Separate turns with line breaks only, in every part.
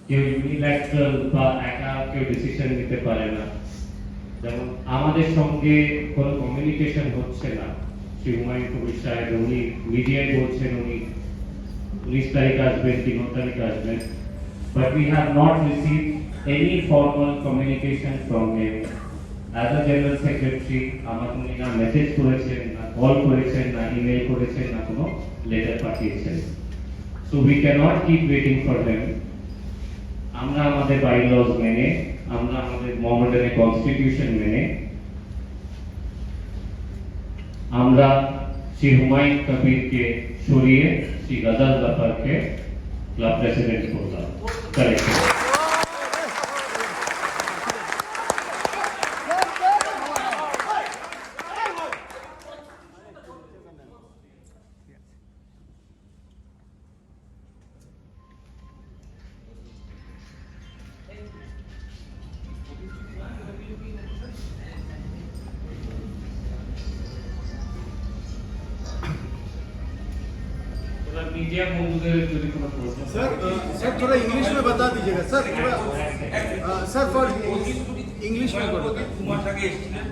কেউ ইউনিল্যাটারাল বা একা কেউ ডিসিশন নিতে পারে না। যেমন আমাদের সঙ্গে কোনো কমিউনিকেশন হচ্ছে না, শ্রী হুমায়ুন কবির সাহেব উনি মিডিয়ায় বলছেন উনি 19 তারিখ আসবেন, 3 তারিখ আসবেন, but we have not received any formal communication from him. As a general secretary, আমাকে উনি না মেসেজ করেছেন, না কল করেছেন, না ইমেল করেছেন, না কোনো লেটার পাঠিয়েছেন। So we cannot keep waiting for him. আমরা আমাদের বাইলজ মেনে, আমরা আমাদের মোহামেডানের কনস্টিটিউশন মেনে আমরা শ্রী হুমায়ুন কবিরকে সরিয়ে শ্রী গজাল জাফরকে ক্লাব প্রেসিডেন্ট করলাম। কারেক্ট। मीडिया
सर थोड़ा इंग्लिश में बता दीजिएगा सर, थोड़ा सर फॉर इंग्लिश में बोलो।
2 মাস আগে এসেছিলেন,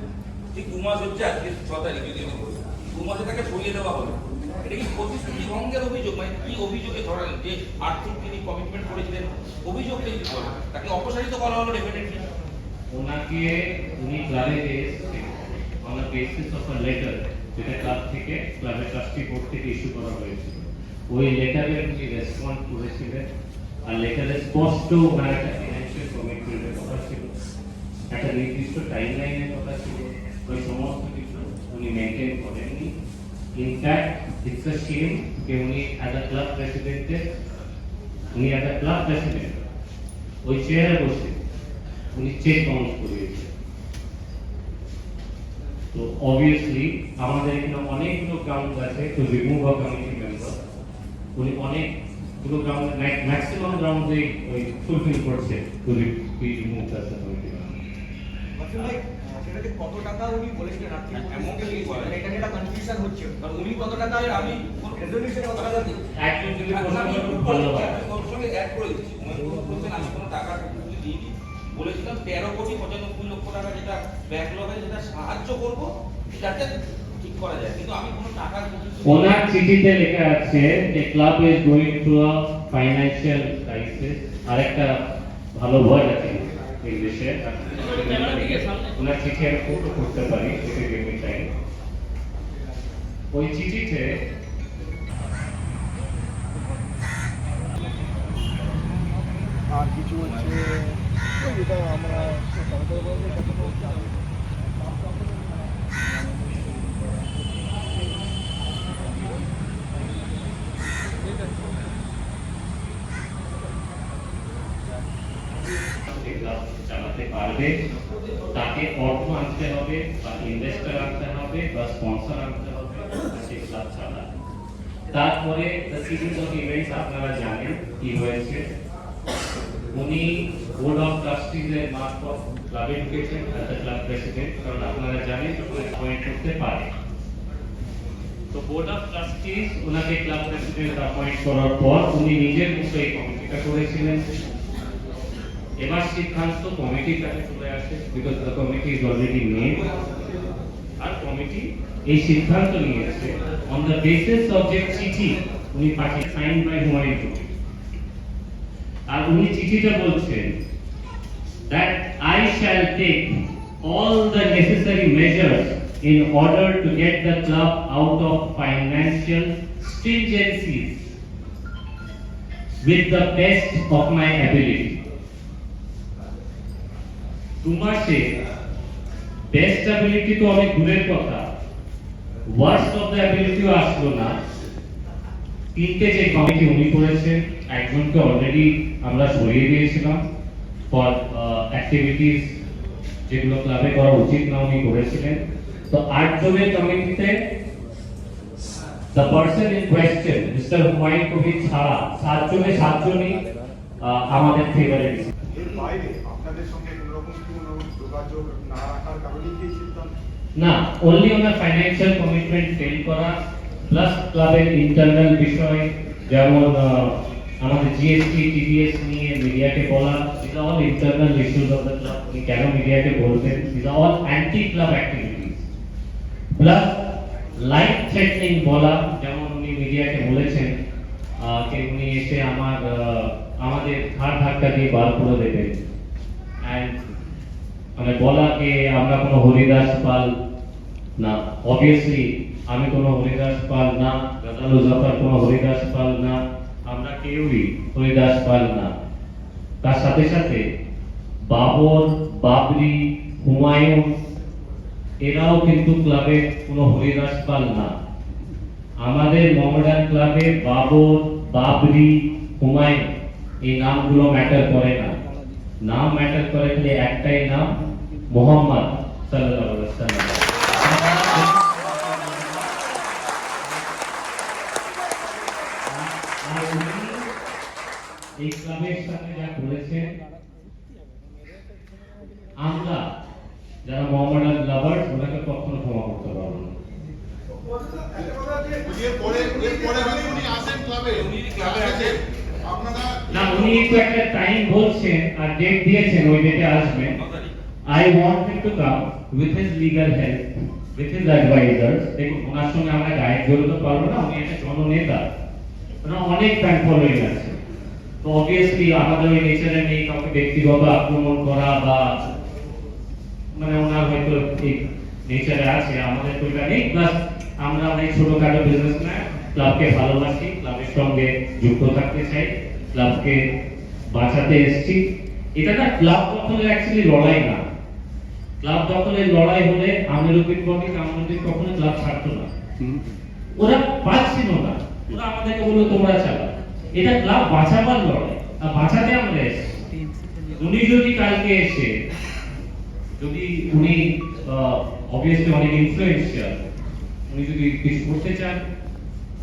ঠিক 2 মাস হচ্ছে আজকে 6 তারিখ, যদি 2 মাসে তাকে সরিয়ে দেওয়া হলো। এটা কি প্রতিশ্রুতি ভঙ্গের অভিযোগ? মানে কি অভিযোগে ধরেন যে আর্থিক তিনি কমিটমেন্ট করেছিলেন, অভিযোগটা যদি বলেন তাকে অপসারিত করা হলো ডেফিনেটলি।
ওনাকে উনি ক্লাবে এসেছেন on the basis of a letter যেটা ক্লাব থেকে ক্লাবের ট্রাস্টি বোর্ড থেকে ইস্যু করা হয়েছিল। ওই লেটারে উনি রেসপন্ড করেছিলেন, আর লেটারে স্পষ্ট ওনার একটা ফিনান্সিয়াল কমিটমেন্টের কথা ছিল, একটা নির্দিষ্ট টাইমলাইনের কথা ছিল, ওই সমস্ত কিছু উনি মেনটেন করেননি। ইনফ্যাক্ট ইটস আ শেম যে উনি অ্যাজ আ ক্লাব প্রেসিডেন্ট ওই চেয়ারে বসে উনি চেক বাউন্স করিয়েছেন। তো অবভিয়াসলি আমাদের এখানে অনেকগুলো গ্রাউন্ড আছে to remove a committee member. উনি অনেকগুলো গ্রাউন্ড, ম্যাক্সিমাম গ্রাউন্ডে ওই ফুলফিল করছে to remove the committee member.
সেটাতে কত টাকা উনি বলেছিলেন আর্থিক
অ্যামাউন্টটা কি বলেন?
এটা নিয়ে একটা কনফিউশন হচ্ছে, কারণ উনি কত টাকা
আমি
রেজলিউশনে কত টাকা দিন
একজন যদি প্রশ্ন খুব ভালো হয়।
ওর সঙ্গে অ্যাড করে দিচ্ছি। বলছেন আমি কোনো টাকা দিইনি, বলেছিলাম 13,95,00,000 টাকা যেটা ব্যাকলগে যেটা সাহায্য করব যাতে ঠিক করা যায়, কিন্তু আমি কোনো টাকার
ওনার চিঠিতে লেখা আছে যে club is going through a financial crisis. আরেকটা ভালো ওয়ার্ড আছে ইংলিশে, ওনার চিঠি আমি ফটো করতে পারি, যদি গিভ মি টাইম। ওই চিঠিতে
আর কিছু হচ্ছে যেটা আমরা
চালাতে পারবে, তাকে অর্থ আনতে হবে বা ইনভেস্টর আনতে হবে বা স্পন্সর আনতে হবে, সেই ক্লাব চালাবে। তারপরে দ্য সিরিজ অফ ইভেন্টস আপনারা জানেন কি হয়েছে। উনি বোর্ড অফ ট্রাস্টিজ এর মারফত ক্লাবে ঢুকেছেন অ্যাজ দ্য ক্লাব প্রেসিডেন্ট, কারণ আপনারা জানেন অ্যাপয়েন্ট করতে পারে। তো বোর্ড অফ ট্রাস্টিজ ওনাকে ক্লাব প্রেসিডেন্ট অ্যাপয়েন্ট করার পর উনি নিজের মতো এই কমিটিটা করেছিলেন। এবার সিদ্ধান্ত কমিটির কাছে চলে আসে, because the committee is already made, আর কমিটি এই সিদ্ধান্ত নিয়েছে অন দ্য বেসিস অফ যে চিঠি উনি পাঠিয়ে সাইন বাই হুমায়ুন কবির। আর উনি চিঠিতে বলছেন that I shall take all the necessary measures in order to get the club out of financial stringencies with the best of my ability. 2 মাসে বেস্ট অ্যাবিলিটি তো অনেক দূরের কথা, ওয়ার্স্ট অফ দ্য অ্যাবিলিটিও আসলো না। 3টে যে কমিটি উনি করেছেন, একজনকে অলরেডি আমরা সরিয়ে দিয়েছিলাম ফর অ্যাক্টিভিটিস যেগুলো ক্লাবে করা উচিত না উনি করেছিলেন। তো 8 জনের কমিটিতে the person in question mister Humayun Kabir ছাড়া 7 জনই আমাদের ফেভারে।
এর বাইরে আপনাদের সঙ্গে কোনো রকম যোগাযোগ না রাখার কারণে কি সিদ্ধান্ত?
না, only on the financial commitment fail করা, প্লাস ক্লাবের ইন্টারনাল বিষয়, যেমন আমাদের জিএসটি টিডিএস নিয়ে মিডিয়াকে বলা, these are all internal issues of the club, উনি কেন মিডিয়াকে বলতেন, these are all anti club activities, plus life threatening বলা, যেমন উনি মিডিয়াকে বলেছেন যে উনি এসে আমাদের ঘাড় ধাক্কা দিয়ে বার করে দেবেন, অ্যান্ড মানে বলা যে আমরা কোনো হরিদাস পাল না, অবভিয়াসলি আমি কোনো হরিদাস পাল না, গাজালু জাফর কোনো হরিদাস পাল না, আমরা কেউই হরিদাস পাল না। তার সাথে সাথে বাবর, বাবরি, হুমায়ুন এরাও কিন্তু ক্লাবে কোনো হরিদাস পাল না। আমাদের মোহামেডান ক্লাবে বাবর, বাবরি, হুমায়ুন এই নামগুলো ম্যাটার করে না। নাম ম্যাটার করে খালি একটাই নাম, মোহাম্মদ সাল্লাল্লাহু আলাইহি ওয়াসাল্লাম। আর উনি এই ক্লাবের সাথে যা করেছেন, আমরা যারা মোহামেডান লাভার্স ওনাকে কখনো ক্ষমা করতে পারবো না। না, উনি তো একটা টাইম বলছেন আর ডেট দিয়েছেন, ওই ডেটে আসবেন। I want him to come with his legal help, with his advisors. দেখুন, ওনার সঙ্গে আমরা গায়ে জড়িত পারবো না, উনি একটা জননেতা, ওনার অনেক ফ্যান ফলোয়িং আছে। তো অবভিয়াসলি আমাদের ওই নেচারে নেই কাউকে ব্যক্তিগত আক্রমণ করা বা মানে ওনার হয়তো ঠিক নেচারে আছে, আমাদের তো এটা নেই। প্লাস আমরা অনেক ছোটখাটো বিজনেসম্যান, ক্লাবকে ভালোবাসি, ক্লাবের সঙ্গে যুক্ত থাকতে চাই, ক্লাবকে বাঁচাতে এসেছি। এটা না ক্লাব দখলের অ্যাকচুয়ালি লড়াই না। ক্লাব দখলের লড়াই হলে আমিরুদ্দিন কখনো ক্লাব ছাড়তো না, ওরা পাচ্ছিল না, ওরা আমাদেরকে বললো তোমরা চালাও। এটা ক্লাব বাঁচাবার লড়াই, আর বাঁচাতে আমরা এসেছি। উনি যদি কালকে এসে যদি উনি অবভিয়াসলি অনেক ইনফ্লুয়েন্সিয়াল, উনি যদি কিছু করতে চান,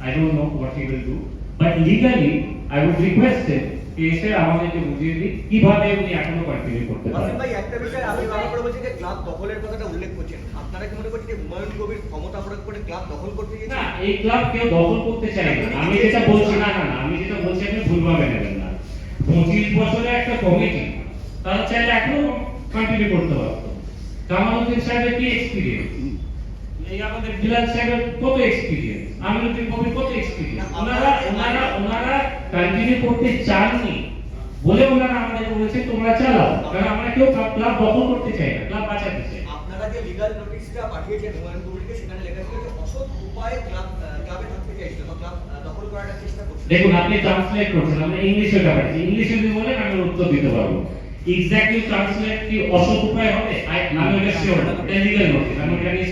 I don't know what he will do, but legally I would request him যে এসে আমাদেরকে বুঝিয়ে দিই কিভাবে উনি এখনো কন্টিনিউ করতে
ওয়াসিম
পারেন।
ভাই, একটা বিষয় আপনি বারবার করে বলছেন যে ক্লাব দখলের কথাটা উল্লেখ করছেন, আপনারা কি মনে করছেন যে হুমায়ুন কবির ক্ষমতা প্রয়োগ করে ক্লাব দখল করতে গিয়েছে?
না, এই ক্লাব কেউ দখল করতে চায় না। আমি যেটা বলছি, না না না, আমি যেটা বলছি আপনি ভুলভাবে নেবেন না। 25 বছরের একটা কমিটি, তারা চাইলে এখনো কন্টিনিউ করতে পারতো। জামালউদ্দিন সাহেবের কি এক্সপিরিয়েন্স, এই আমাদের বিলাল সাহেবের কত এক্সপিরিয়েন্স, আমিরুদ্দিন কবির কত এক্সপিরিয়েন্স, ওনারা কন্টিনিউ করতে চাননি বলে ওনারা আমাদেরকে বলেছেন তোমরা চালাও, কারণ আমরা কেউ ক্লাব দখল করতে চাই না, ক্লাব বাঁচাতে চাই।
আপনারা যে লিগ্যাল নোটিশটা পাঠিয়েছেন হুমায়ুন কবিরকে, সেখানে লেখা ছিল যে অসৎ উপায়ে ক্লাবে থাকতে চাইছিল বা ক্লাব দখল করার চেষ্টা করছে।
দেখুন, আপনি ট্রান্সলেট করছেন, আমরা ইংলিশে ব্যাপারটা ইংলিশে যদি বলেন আমি উত্তর দিতে পারবো। এক্স্যাক্টলি ট্রান্সলেট কি অসৎ উপায় হবে, আমি ওটা শিওর না, এটা লিগ্যাল নোটিশ, আমি ওটা নিয়ে